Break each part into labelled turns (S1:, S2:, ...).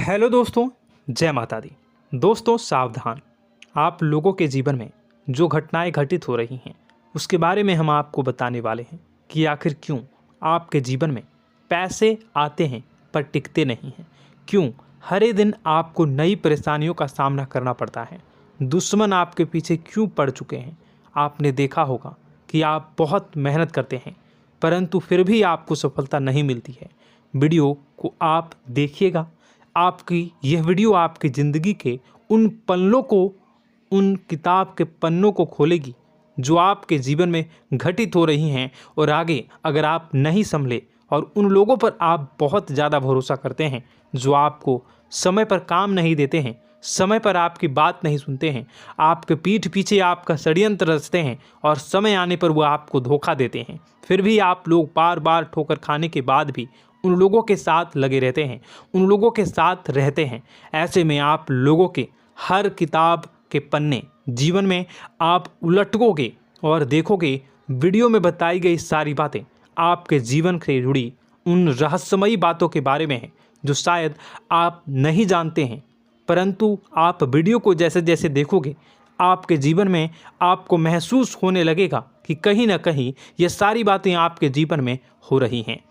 S1: Hello दोस्तों, जय माता दी। दोस्तों सावधान, आप लोगों के जीवन में जो घटनाएं घटित हो रही हैं उसके बारे में हम आपको बताने वाले हैं कि आखिर क्यों आपके जीवन में पैसे आते हैं पर टिकते नहीं हैं। क्यों हर एक दिन आपको नई परेशानियों का सामना करना पड़ता है। दुश्मन आपके पीछे क्यों पड़ चुके हैं। आपने देखा होगा कि आप बहुत मेहनत करते हैं परंतु फिर भी आपको सफलता नहीं मिलती है। वीडियो को आप देखिएगा। आपकी यह वीडियो आपकी ज़िंदगी के उन पन्नों को, उन किताब के पन्नों को खोलेगी जो आपके जीवन में घटित हो रही हैं। और आगे अगर आप नहीं संभले और उन लोगों पर आप बहुत ज़्यादा भरोसा करते हैं जो आपको समय पर काम नहीं देते हैं, समय पर आपकी बात नहीं सुनते हैं, आपके पीठ पीछे आपका षड्यंत्र रचते हैं और समय आने पर वो आपको धोखा देते हैं, फिर भी आप लोग बार बार ठोकर खाने के बाद भी उन लोगों के साथ लगे रहते हैं, उन लोगों के साथ रहते हैं। ऐसे में आप लोगों के हर किताब के पन्ने जीवन में आप उलटोगे और देखोगे वीडियो में बताई गई सारी बातें आपके जीवन से जुड़ी उन रहस्यमयी बातों के बारे में हैं जो शायद आप नहीं जानते हैं। परंतु आप वीडियो को जैसे जैसे देखोगे आपके जीवन में आपको महसूस होने लगेगा कि कहीं ना कहीं ये सारी बातें आपके जीवन में हो रही हैं।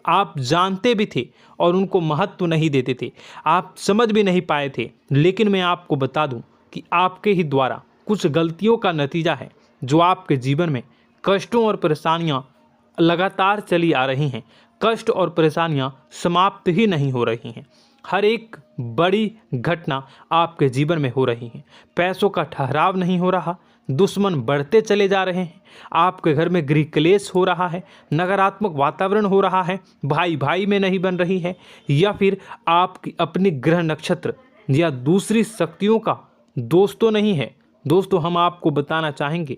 S1: आप जानते भी थे और उनको महत्व नहीं देते थे, आप समझ भी नहीं पाए थे। लेकिन मैं आपको बता दूं कि आपके ही द्वारा कुछ गलतियों का नतीजा है जो आपके जीवन में कष्टों और परेशानियां लगातार चली आ रही हैं। कष्ट और परेशानियां समाप्त ही नहीं हो रही हैं। हर एक बड़ी घटना आपके जीवन में हो रही है। पैसों का ठहराव नहीं हो रहा, दुश्मन बढ़ते चले जा रहे हैं, आपके घर में गृह क्लेश हो रहा है, नकारात्मक वातावरण हो रहा है, भाई भाई में नहीं बन रही है, या फिर आपकी अपनी ग्रह नक्षत्र या दूसरी शक्तियों का दोस्तों नहीं है। दोस्तों हम आपको बताना चाहेंगे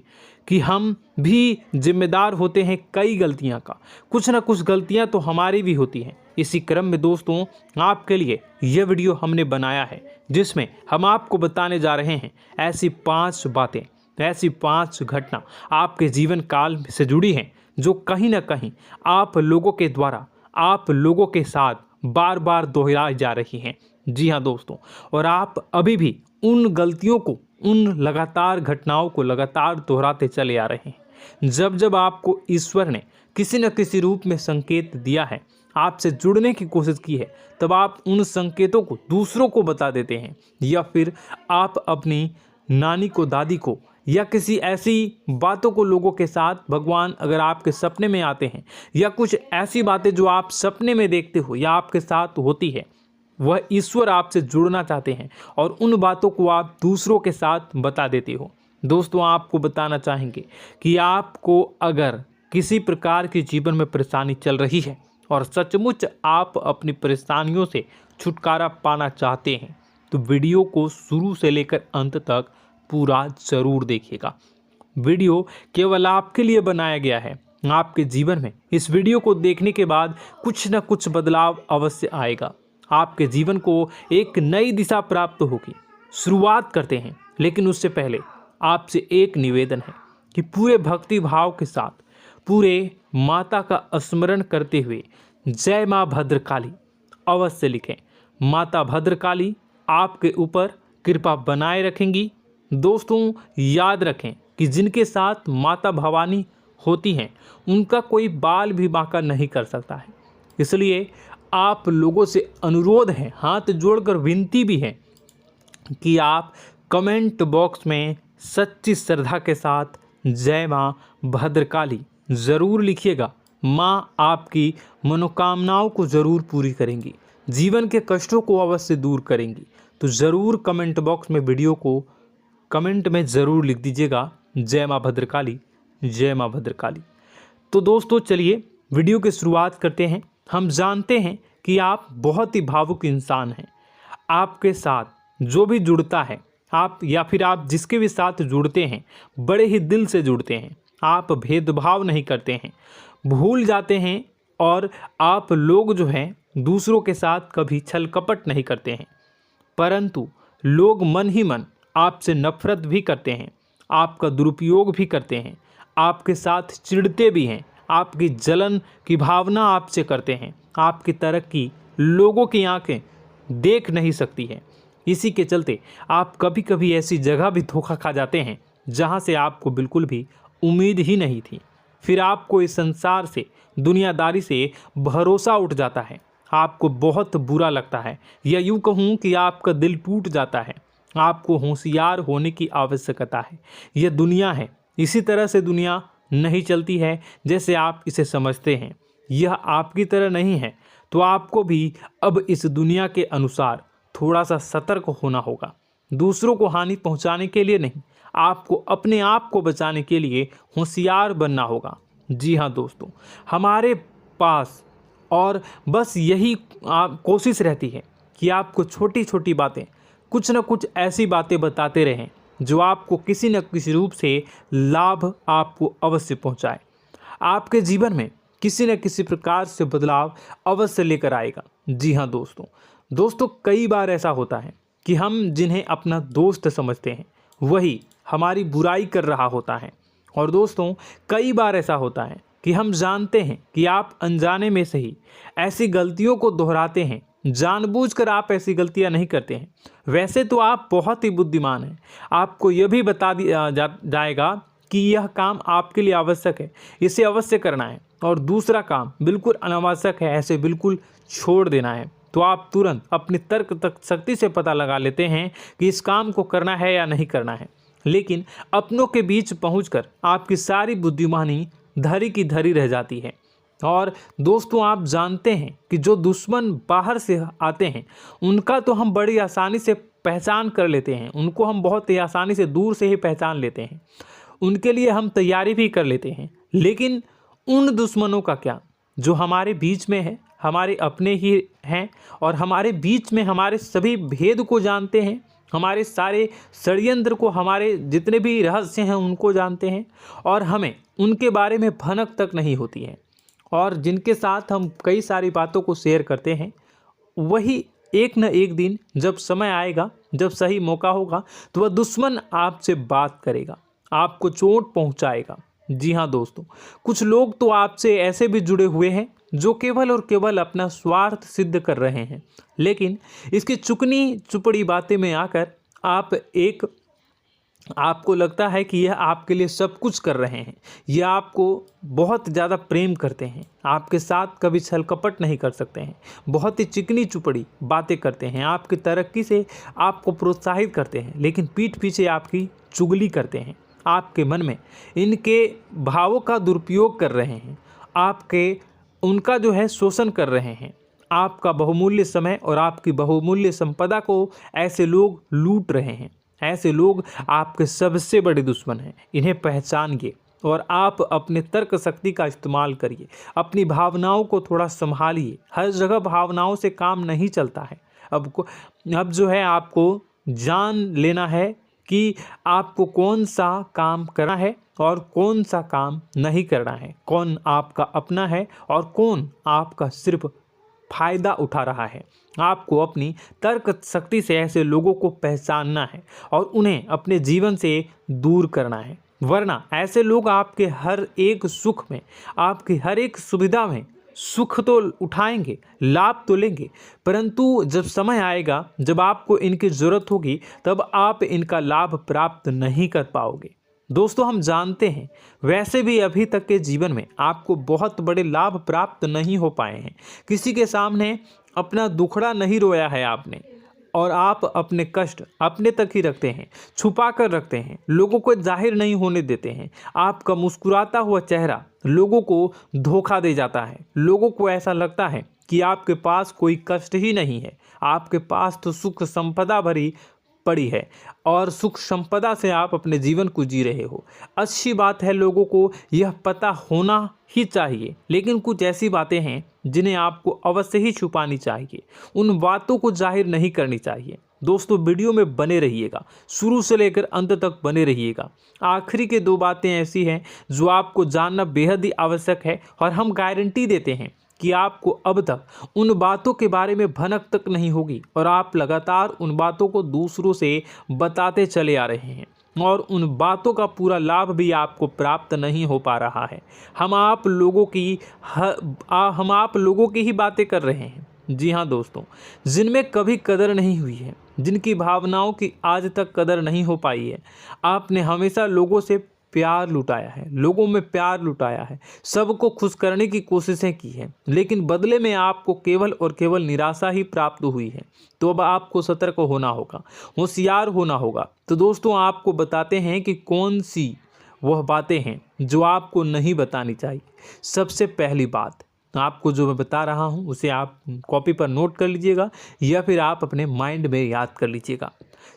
S1: कि हम भी जिम्मेदार होते हैं कई गलतियां का, कुछ ना कुछ गलतियां तो हमारी भी होती हैं। इसी क्रम में दोस्तों आपके लिए यह वीडियो हमने बनाया है जिसमें हम आपको बताने जा रहे हैं ऐसी 5 बातें, ऐसी 5 घटना आपके जीवन काल से जुड़ी हैं जो कहीं ना कहीं आप लोगों के द्वारा आप लोगों के साथ बार बार दोहराई जा रही हैं। जी हाँ दोस्तों, और आप अभी भी उन गलतियों को, उन लगातार घटनाओं को लगातार दोहराते चले आ रहे हैं। जब जब आपको ईश्वर ने किसी न किसी रूप में संकेत दिया है, आपसे जुड़ने की कोशिश की है, तब आप उन संकेतों को दूसरों को बता देते हैं, या फिर आप अपनी नानी को, दादी को, या किसी ऐसी बातों को लोगों के साथ, भगवान अगर आपके सपने में आते हैं या कुछ ऐसी बातें जो आप सपने में देखते हो या आपके साथ होती है, वह ईश्वर आपसे जुड़ना चाहते हैं और उन बातों को आप दूसरों के साथ बता देते हो। दोस्तों आपको बताना चाहेंगे कि आपको अगर किसी प्रकार की जीवन में परेशानी चल रही है और सचमुच आप अपनी परेशानियों से छुटकारा पाना चाहते हैं तो वीडियो को शुरू से लेकर अंत तक पूरा जरूर देखिएगा। वीडियो केवल आपके लिए बनाया गया है। आपके जीवन में इस वीडियो को देखने के बाद कुछ न कुछ बदलाव अवश्य आएगा। आपके जीवन को एक नई दिशा प्राप्त होगी। शुरुआत करते हैं, लेकिन उससे पहले आपसे एक निवेदन है कि पूरे भक्ति भाव के साथ पूरे माता का स्मरण करते हुए जय माँ भद्रकाली अवश्य लिखें। माता भद्रकाली आपके ऊपर कृपा बनाए रखेंगी। दोस्तों याद रखें कि जिनके साथ माता भवानी होती हैं उनका कोई बाल भी बांका नहीं कर सकता है। इसलिए आप लोगों से अनुरोध है, हाथ जोड़कर विनती भी है कि आप कमेंट बॉक्स में सच्ची श्रद्धा के साथ जय माँ भद्रकाली ज़रूर लिखिएगा। माँ आपकी मनोकामनाओं को ज़रूर पूरी करेंगी, जीवन के कष्टों को अवश्य दूर करेंगी। तो ज़रूर कमेंट बॉक्स में वीडियो को कमेंट में ज़रूर लिख दीजिएगा जय माँ भद्रकाली, जय माँ भद्रकाली। तो दोस्तों चलिए वीडियो की शुरुआत करते हैं। हम जानते हैं कि आप बहुत ही भावुक इंसान हैं। आपके साथ जो भी जुड़ता है, आप या फिर आप जिसके भी साथ जुड़ते हैं बड़े ही दिल से जुड़ते हैं। आप भेदभाव नहीं करते हैं, भूल जाते हैं, और आप लोग जो हैं दूसरों के साथ कभी छल कपट नहीं करते हैं। परंतु लोग मन ही मन आपसे नफरत भी करते हैं, आपका दुरुपयोग भी करते हैं, आपके साथ चिढ़ते भी हैं, आपकी जलन की भावना आपसे करते हैं। आपकी तरक्की लोगों की आंखें देख नहीं सकती है। इसी के चलते आप कभी कभी ऐसी जगह भी धोखा खा जाते हैं जहां से आपको बिल्कुल भी उम्मीद ही नहीं थी। फिर आपको इस संसार से, दुनियादारी से भरोसा उठ जाता है। आपको बहुत बुरा लगता है, या यूँ कहूँ कि आपका दिल टूट जाता है। आपको होशियार होने की आवश्यकता है। यह दुनिया है, इसी तरह से दुनिया नहीं चलती है जैसे आप इसे समझते हैं। यह आपकी तरह नहीं है, तो आपको भी अब इस दुनिया के अनुसार थोड़ा सा सतर्क होना होगा। दूसरों को हानि पहुंचाने के लिए नहीं, आपको अपने आप को बचाने के लिए होशियार बनना होगा। जी हाँ दोस्तों, हमारे पास और बस यही कोशिश रहती है कि आपको छोटी छोटी बातें, कुछ न कुछ ऐसी बातें बताते रहें जो आपको किसी न किसी रूप से लाभ आपको अवश्य पहुंचाए, आपके जीवन में किसी न किसी प्रकार से बदलाव अवश्य लेकर आएगा। जी हाँ दोस्तों, कई बार ऐसा होता है कि हम जिन्हें अपना दोस्त समझते हैं वही हमारी बुराई कर रहा होता है। और दोस्तों, कई बार ऐसा होता है कि हम जानते हैं कि आप अनजाने में से ही ऐसी गलतियों को दोहराते हैं। जानबूझकर आप ऐसी गलतियां नहीं करते हैं। वैसे तो आप बहुत ही बुद्धिमान हैं। आपको यह भी बता दिया जाएगा कि यह काम आपके लिए आवश्यक है, इसे अवश्य करना है, और दूसरा काम बिल्कुल अनावश्यक है, ऐसे बिल्कुल छोड़ देना है। तो आप तुरंत अपनी तर्क तक शक्ति से पता लगा लेते हैं कि इस काम को करना है या नहीं करना है। लेकिन अपनों के बीच पहुंचकर आपकी सारी बुद्धिमानी धरी की धरी रह जाती है। और दोस्तों, आप जानते हैं कि जो दुश्मन बाहर से आते हैं उनका तो हम बड़ी आसानी से पहचान कर लेते हैं, उनको हम बहुत ही आसानी से दूर से ही पहचान लेते हैं, उनके लिए हम तैयारी भी कर लेते हैं। लेकिन उन दुश्मनों का क्या जो हमारे बीच में है, हमारे अपने ही हैं, और हमारे बीच में हमारे सभी भेद को जानते हैं, हमारे सारे षड्यंत्र को, हमारे जितने भी रहस्य हैं उनको जानते हैं, और हमें उनके बारे में भनक तक नहीं होती है, और जिनके साथ हम कई सारी बातों को शेयर करते हैं, वही एक न एक दिन जब समय आएगा, जब सही मौका होगा, तो वह दुश्मन आपसे बात करेगा, आपको चोट पहुंचाएगा। जी हाँ दोस्तों, कुछ लोग तो आपसे ऐसे भी जुड़े हुए हैं जो केवल और केवल अपना स्वार्थ सिद्ध कर रहे हैं। लेकिन इसकी चुकनी चुपड़ी बातें में आकर आपको लगता है कि यह आपके लिए सब कुछ कर रहे हैं, यह आपको बहुत ज़्यादा प्रेम करते हैं, आपके साथ कभी छल कपट नहीं कर सकते हैं, बहुत ही चिकनी चुपड़ी बातें करते हैं, आपकी तरक्की से आपको प्रोत्साहित करते हैं, लेकिन पीठ पीछे आपकी चुगली करते हैं, आपके मन में इनके भावों का दुरुपयोग कर रहे हैं, उनका जो है शोषण कर रहे हैं। आपका बहुमूल्य समय और आपकी बहुमूल्य संपदा को ऐसे लोग लूट रहे हैं। ऐसे लोग आपके सबसे बड़े दुश्मन हैं। इन्हें पहचानिए और आप अपने तर्क शक्ति का इस्तेमाल करिए। अपनी भावनाओं को थोड़ा संभालिए। हर जगह भावनाओं से काम नहीं चलता है। अब जो है आपको जान लेना है कि आपको कौन सा काम करना है और कौन सा काम नहीं करना है, कौन आपका अपना है और कौन आपका सिर्फ फायदा उठा रहा है। आपको अपनी तर्क शक्ति से ऐसे लोगों को पहचानना है और उन्हें अपने जीवन से दूर करना है, वरना ऐसे लोग आपके हर एक सुख में, आपकी हर एक सुविधा में सुख तो उठाएंगे, लाभ तो लेंगे, परंतु जब समय आएगा, जब आपको इनकी ज़रूरत होगी, तब आप इनका लाभ प्राप्त नहीं कर पाओगे। दोस्तों, हम जानते हैं वैसे भी अभी तक के जीवन में आपको बहुत बड़े लाभ प्राप्त नहीं हो पाए हैं। किसी के सामने अपना दुखड़ा नहीं रोया है आपने, और आप अपने कष्ट अपने तक ही रखते हैं, छुपा कर रखते हैं, लोगों को जाहिर नहीं होने देते हैं। आपका मुस्कुराता हुआ चेहरा लोगों को धोखा दे जाता है। लोगों को ऐसा लगता है कि आपके पास कोई कष्ट ही नहीं है, आपके पास तो सुख संपदा भरी पड़ी है और सुख संपदा से आप अपने जीवन को जी रहे हो। अच्छी बात है, लोगों को यह पता होना ही चाहिए, लेकिन कुछ ऐसी बातें हैं जिन्हें आपको अवश्य ही छुपानी चाहिए। उन बातों को जाहिर नहीं करनी चाहिए। दोस्तों, वीडियो में बने रहिएगा, शुरू से लेकर अंत तक बने रहिएगा। आखिरी के 2 बातें ऐसी हैं जो आपको जानना बेहद ही आवश्यक है, और हम गारंटी देते हैं कि आपको अब तक उन बातों के बारे में भनक तक नहीं होगी, और आप लगातार उन बातों को दूसरों से बताते चले आ रहे हैं, और उन बातों का पूरा लाभ भी आपको प्राप्त नहीं हो पा रहा है। हम आप लोगों की ही बातें कर रहे हैं। जी हाँ दोस्तों, जिनमें कभी कदर नहीं हुई है, जिनकी भावनाओं की आज तक कदर नहीं हो पाई है। आपने हमेशा लोगों से प्यार लुटाया है, लोगों में प्यार लुटाया है, सबको खुश करने की कोशिशें की है, लेकिन बदले में आपको केवल और केवल निराशा ही प्राप्त हुई है। तो अब आपको सतर्क होना होगा, होशियार होना होगा। तो दोस्तों, आपको बताते हैं कि कौन सी वह बातें हैं जो आपको नहीं बतानी चाहिए। सबसे पहली बात आपको जो मैं बता रहा हूँ उसे आप कॉपी पर नोट कर लीजिएगा या फिर आप अपने माइंड में याद कर लीजिएगा।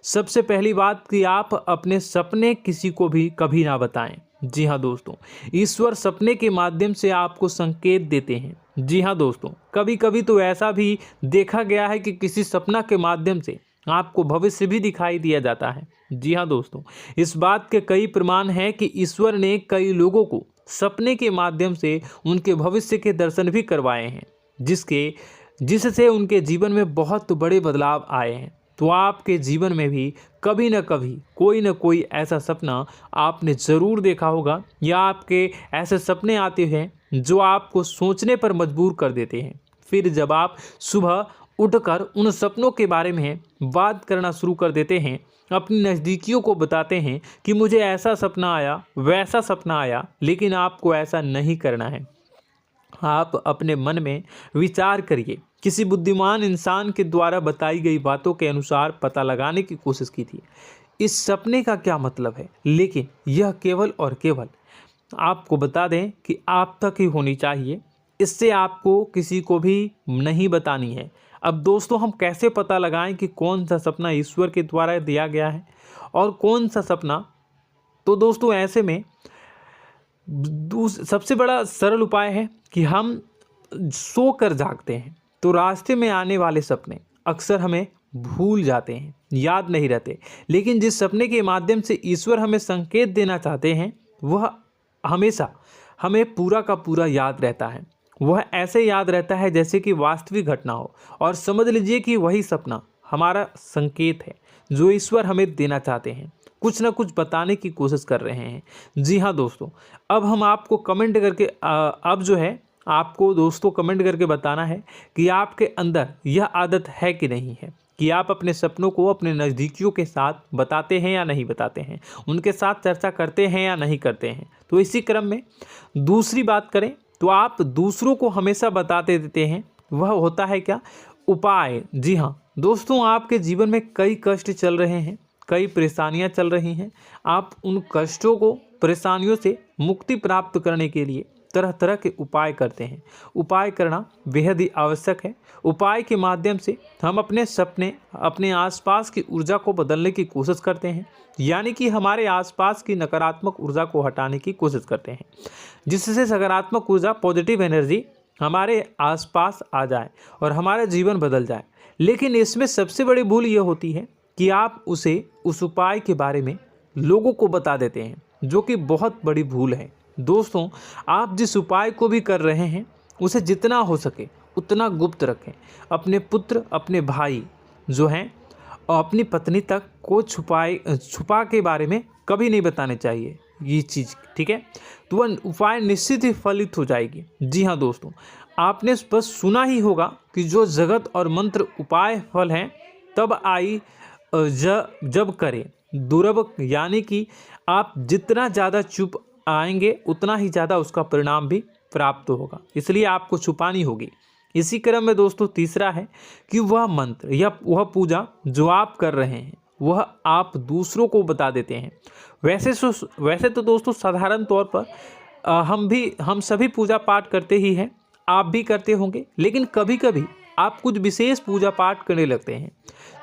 S1: सबसे पहली बात कि आप अपने सपने किसी को भी कभी ना बताएं। जी हाँ दोस्तों, ईश्वर सपने के माध्यम से आपको संकेत देते हैं। जी हाँ दोस्तों, कभी कभी तो ऐसा भी देखा गया है कि किसी सपना के माध्यम से आपको भविष्य भी दिखाई दिया जाता है। जी हाँ दोस्तों, इस बात के कई प्रमाण हैं कि ईश्वर ने कई लोगों को सपने के माध्यम से उनके भविष्य के दर्शन भी करवाए हैं, जिससे उनके जीवन में बहुत बड़े बदलाव आए हैं। तो आपके जीवन में भी कभी न कभी कोई न कोई ऐसा सपना आपने ज़रूर देखा होगा, या आपके ऐसे सपने आते हैं जो आपको सोचने पर मजबूर कर देते हैं। फिर जब आप सुबह उठकर उन सपनों के बारे में बात करना शुरू कर देते हैं, अपनी नज़दीकियों को बताते हैं कि मुझे ऐसा सपना आया, वैसा सपना आया, लेकिन आपको ऐसा नहीं करना है। आप अपने मन में विचार करिए। किसी बुद्धिमान इंसान के द्वारा बताई गई बातों के अनुसार पता लगाने की कोशिश की थी इस सपने का क्या मतलब है, लेकिन यह केवल और केवल आपको बता दें कि आप तक ही होनी चाहिए। इससे आपको किसी को भी नहीं बतानी है। अब दोस्तों, हम कैसे पता लगाएं कि कौन सा सपना ईश्वर के द्वारा दिया गया है और कौन सा सपना? तो दोस्तों, ऐसे में सबसे बड़ा सरल उपाय है कि हम सोकर जागते हैं तो रास्ते में आने वाले सपने अक्सर हमें भूल जाते हैं, याद नहीं रहते। लेकिन जिस सपने के माध्यम से ईश्वर हमें संकेत देना चाहते हैं वह हमेशा हमें पूरा का पूरा याद रहता है। वह ऐसे याद रहता है जैसे कि वास्तविक घटना हो, और समझ लीजिए कि वही सपना हमारा संकेत है जो ईश्वर हमें देना चाहते हैं, कुछ ना कुछ बताने की कोशिश कर रहे हैं। जी हाँ दोस्तों, अब हम आपको कमेंट करके अब जो है आपको दोस्तों कमेंट करके बताना है कि आपके अंदर यह आदत है कि नहीं है, कि आप अपने सपनों को अपने नज़दीकियों के साथ बताते हैं या नहीं बताते हैं, उनके साथ चर्चा करते हैं या नहीं करते हैं। तो इसी क्रम में दूसरी बात करें तो आप दूसरों को हमेशा बताते देते हैं, वह होता है क्या? उपाय। जी हाँ दोस्तों, आपके जीवन में कई कष्ट चल रहे हैं, कई परेशानियां चल रही हैं। आप उन कष्टों को, परेशानियों से मुक्ति प्राप्त करने के लिए तरह तरह के उपाय करते हैं। उपाय करना बेहद ही आवश्यक है। उपाय के माध्यम से हम अपने सपने, अपने आसपास की ऊर्जा को बदलने की कोशिश करते हैं, यानी कि हमारे आसपास की नकारात्मक ऊर्जा को हटाने की कोशिश करते हैं, जिससे सकारात्मक ऊर्जा, पॉजिटिव एनर्जी हमारे आसपास आ जाए और हमारा जीवन बदल जाए। लेकिन इसमें सबसे बड़ी भूल ये होती है कि आप उस उपाय के बारे में लोगों को बता देते हैं, जो कि बहुत बड़ी भूल है। दोस्तों, आप जिस उपाय को भी कर रहे हैं उसे जितना हो सके उतना गुप्त रखें। अपने पुत्र, अपने भाई जो हैं और अपनी पत्नी तक को छुपा के बारे में कभी नहीं बताने चाहिए ये चीज़, ठीक है? तो वह उपाय निश्चित ही फलित हो जाएगी। जी हाँ दोस्तों, आपने बस सुना ही होगा कि जो जगत और मंत्र उपाय फल हैं तब आई जब करें दुर्लभ, यानी कि आप जितना ज़्यादा चुप आएंगे उतना ही ज़्यादा उसका परिणाम भी प्राप्त होगा, इसलिए आपको छुपानी होगी। इसी क्रम में दोस्तों तीसरा है कि वह मंत्र या वह पूजा जो आप कर रहे हैं वह आप दूसरों को बता देते हैं। वैसे तो दोस्तों साधारण तौर पर हम सभी पूजा पाठ करते ही हैं, आप भी करते होंगे, लेकिन कभी कभी आप कुछ विशेष पूजा पाठ करने लगते हैं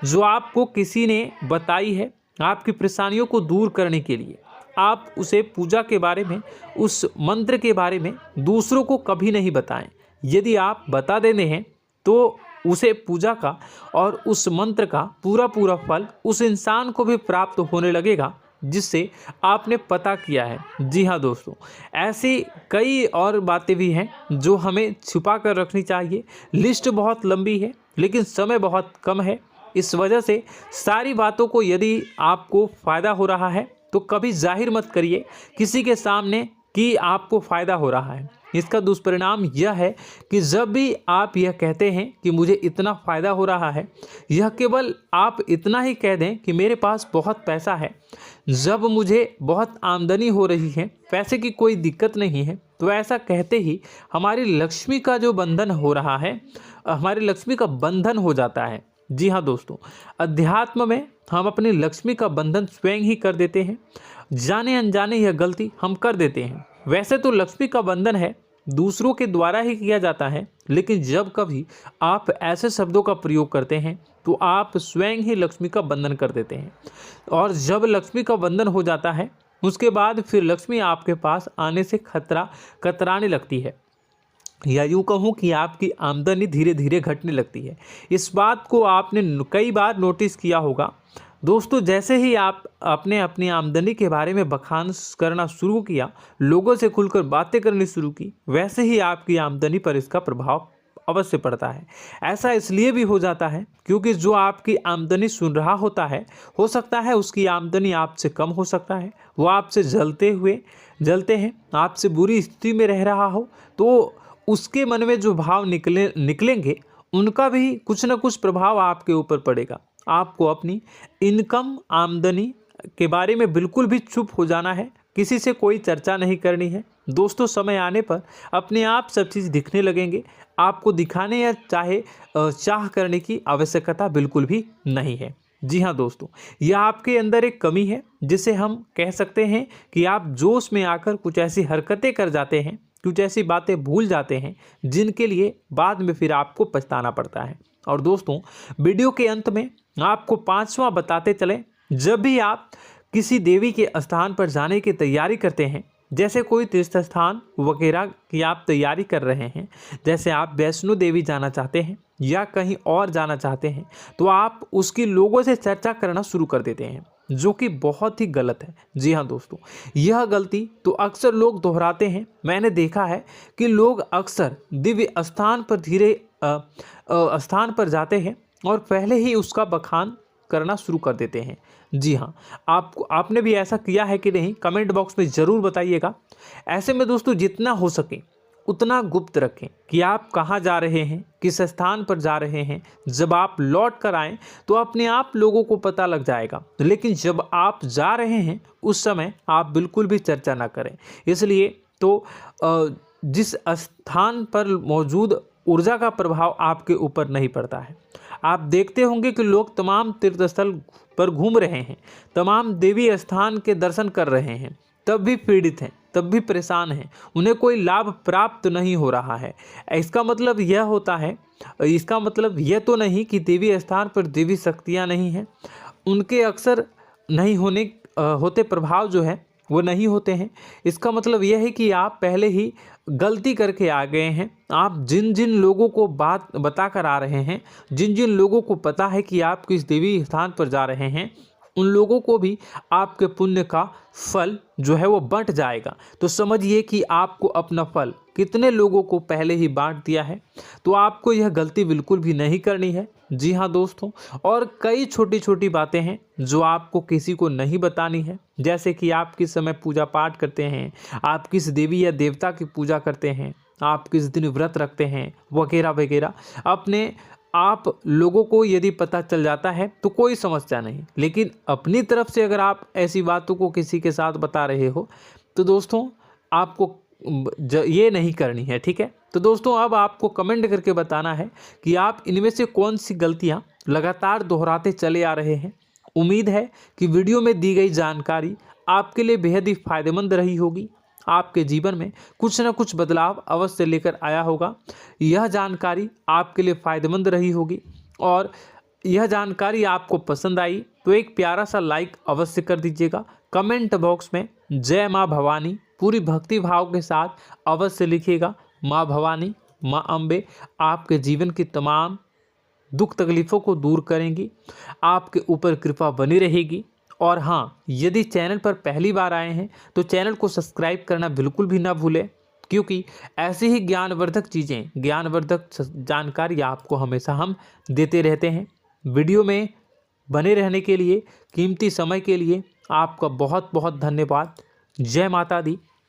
S1: जो आपको किसी ने बताई है आपकी परेशानियों को दूर करने के लिए। आप उसे पूजा के बारे में, उस मंत्र के बारे में दूसरों को कभी नहीं बताएं। यदि आप बता देते हैं तो उसे पूजा का और उस मंत्र का पूरा फल उस इंसान को भी प्राप्त होने लगेगा जिससे आपने पता किया है। जी हाँ दोस्तों, ऐसी कई और बातें भी हैं जो हमें छुपा कर रखनी चाहिए। लिस्ट बहुत लंबी है लेकिन समय बहुत कम है, इस वजह से सारी बातों को यदि आपको फ़ायदा हो रहा है तो कभी जाहिर मत करिए किसी के सामने कि आपको फ़ायदा हो रहा है। इसका दुष्परिणाम यह है कि जब भी आप यह कहते हैं कि मुझे इतना फ़ायदा हो रहा है, यह केवल आप इतना ही कह दें कि मेरे पास बहुत पैसा है, जब मुझे बहुत आमदनी हो रही है, पैसे की कोई दिक्कत नहीं है, तो ऐसा कहते ही हमारी लक्ष्मी का जो बंधन हो रहा है, हमारी लक्ष्मी का बंधन हो जाता है। जी हाँ दोस्तों, अध्यात्म में हम अपनी लक्ष्मी का बंधन स्वयं ही कर देते हैं। जाने अनजाने यह गलती हम कर देते हैं। वैसे तो लक्ष्मी का बंधन है दूसरों के द्वारा ही किया जाता है, लेकिन जब कभी आप ऐसे शब्दों का प्रयोग करते हैं तो आप स्वयं ही लक्ष्मी का बंधन कर देते हैं। और जब लक्ष्मी का बंधन हो जाता है उसके बाद फिर लक्ष्मी आपके पास आने से कतराने लगती है, या यूँ कहूँ कि आपकी आमदनी धीरे धीरे घटने लगती है। इस बात को आपने कई बार नोटिस किया होगा दोस्तों। जैसे ही आप अपने अपनी आमदनी के बारे में बखान करना शुरू किया, लोगों से खुलकर बातें करनी शुरू की, वैसे ही आपकी आमदनी पर इसका प्रभाव अवश्य पड़ता है। ऐसा इसलिए भी हो जाता है क्योंकि जो आपकी आमदनी सुन रहा होता है, हो सकता है उसकी आमदनी आपसे कम हो सकता है, वो आपसे जलते हैं, आपसे बुरी स्थिति में रह रहा हो, तो उसके मन में जो भाव निकलेंगे उनका भी कुछ न कुछ प्रभाव आपके ऊपर पड़ेगा। आपको अपनी इनकम आमदनी के बारे में बिल्कुल भी चुप हो जाना है, किसी से कोई चर्चा नहीं करनी है दोस्तों। समय आने पर अपने आप सब चीज़ दिखने लगेंगे। आपको दिखाने या चाह करने की आवश्यकता बिल्कुल भी नहीं है। जी हाँ दोस्तों, यह आपके अंदर एक कमी है जिसे हम कह सकते हैं कि आप जोश में आकर कुछ ऐसी हरकतें कर जाते हैं, कुछ ऐसी बातें भूल जाते हैं जिनके लिए बाद में फिर आपको पछताना पड़ता है। और दोस्तों, वीडियो के अंत में आपको 5वां बताते चलें, जब भी आप किसी देवी के स्थान पर जाने की तैयारी करते हैं, जैसे कोई तीर्थ स्थान वगैरह की आप तैयारी कर रहे हैं, जैसे आप वैष्णो देवी जाना चाहते हैं या कहीं और जाना चाहते हैं, तो आप उसकी लोगों से चर्चा करना शुरू कर देते हैं, जो कि बहुत ही गलत है। जी हाँ दोस्तों, यह गलती तो अक्सर लोग दोहराते हैं। मैंने देखा है कि लोग अक्सर दिव्य स्थान पर जाते हैं और पहले ही उसका बखान करना शुरू कर देते हैं। जी हाँ, आपने भी ऐसा किया है कि नहीं, कमेंट बॉक्स में ज़रूर बताइएगा। ऐसे में दोस्तों, जितना हो सके उतना गुप्त रखें कि आप कहाँ जा रहे हैं, किस स्थान पर जा रहे हैं। जब आप लौट कर आएँ तो अपने आप लोगों को पता लग जाएगा, लेकिन जब आप जा रहे हैं उस समय आप बिल्कुल भी चर्चा ना करें। इसलिए तो जिस स्थान पर मौजूद ऊर्जा का प्रभाव आपके ऊपर नहीं पड़ता है। आप देखते होंगे कि लोग तमाम तीर्थ स्थल पर घूम रहे हैं, तमाम देवी स्थान के दर्शन कर रहे हैं, तब भी पीड़ित हैं, तब भी परेशान हैं, उन्हें कोई लाभ प्राप्त नहीं हो रहा है। इसका मतलब यह तो नहीं कि देवी स्थान पर देवी शक्तियाँ नहीं हैं, उनके अक्सर नहीं होते प्रभाव जो है वो नहीं होते हैं। इसका मतलब यह है कि आप पहले ही गलती करके आ गए हैं। आप जिन जिन लोगों को बात बता कर आ रहे हैं, जिन जिन लोगों को पता है कि आप किस देवी स्थान पर जा रहे हैं, उन लोगों को भी आपके पुण्य का फल जो है वो बंट जाएगा। तो समझिए कि आपको अपना फल कितने लोगों को पहले ही बांट दिया है। तो आपको यह गलती बिल्कुल भी नहीं करनी है। जी हाँ दोस्तों, और कई छोटी छोटी बातें हैं जो आपको किसी को नहीं बतानी है, जैसे कि आप किस समय पूजा पाठ करते हैं, आप किस देवी या देवता की पूजा करते हैं, आप किस दिन व्रत रखते हैं, वगैरह वगैरह। अपने आप लोगों को यदि पता चल जाता है तो कोई समस्या नहीं, लेकिन अपनी तरफ से अगर आप ऐसी बातों को किसी के साथ बता रहे हो तो दोस्तों आपको ये नहीं करनी है, ठीक है। तो दोस्तों, अब आपको कमेंट करके बताना है कि आप इनमें से कौन सी गलतियां लगातार दोहराते चले आ रहे हैं। उम्मीद है कि वीडियो में दी गई जानकारी आपके लिए बेहद ही फायदेमंद रही होगी, आपके जीवन में कुछ न कुछ बदलाव अवश्य लेकर आया होगा। यह जानकारी आपके लिए फ़ायदेमंद रही होगी और यह जानकारी आपको पसंद आई तो एक प्यारा सा लाइक अवश्य कर दीजिएगा। कमेंट बॉक्स में जय माँ भवानी पूरी भक्ति भाव के साथ अवश्य लिखिएगा। माँ भवानी, माँ अम्बे आपके जीवन की तमाम दुख तकलीफ़ों को दूर करेंगी, आपके ऊपर कृपा बनी रहेगी। और हाँ, यदि चैनल पर पहली बार आए हैं तो चैनल को सब्सक्राइब करना बिल्कुल भी ना भूलें, क्योंकि ऐसी ही ज्ञानवर्धक चीज़ें, ज्ञानवर्धक जानकारी आपको हमेशा हम देते रहते हैं। वीडियो में बने रहने के लिए, कीमती समय के लिए आपका बहुत बहुत धन्यवाद। जय माता दी।